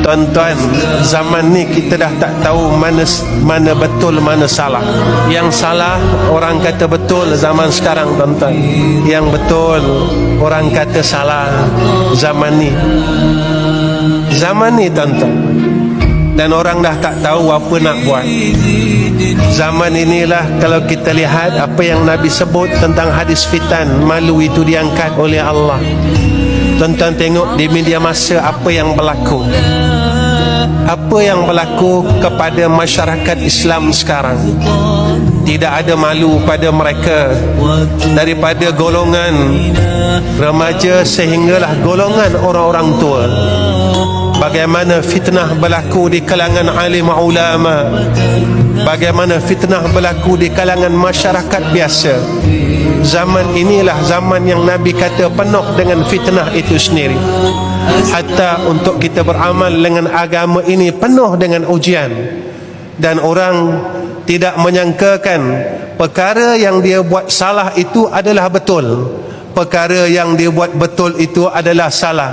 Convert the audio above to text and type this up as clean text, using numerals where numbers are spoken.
Tuan-tuan, zaman ni kita dah tak tahu mana betul, mana salah. Yang salah orang kata betul zaman sekarang, tuan-tuan. Yang betul orang kata salah zaman ni. Zaman ni, tuan-tuan. Dan orang dah tak tahu apa nak buat. Zaman inilah kalau kita lihat apa yang Nabi sebut tentang hadis fitan, malu itu diangkat oleh Allah. Tuan-tuan tengok di media masa apa yang berlaku. Apa yang berlaku kepada masyarakat Islam sekarang. Tidak ada malu pada mereka, daripada golongan remaja sehinggalah golongan orang-orang tua. Bagaimana fitnah berlaku di kalangan alim ulama, bagaimana fitnah berlaku di kalangan masyarakat biasa. Zaman inilah zaman yang Nabi kata penuh dengan fitnah itu sendiri. Hatta untuk kita beramal dengan agama ini penuh dengan ujian. Dan orang tidak menyangkakan perkara yang dia buat salah itu adalah betul, perkara yang dia buat betul itu adalah salah.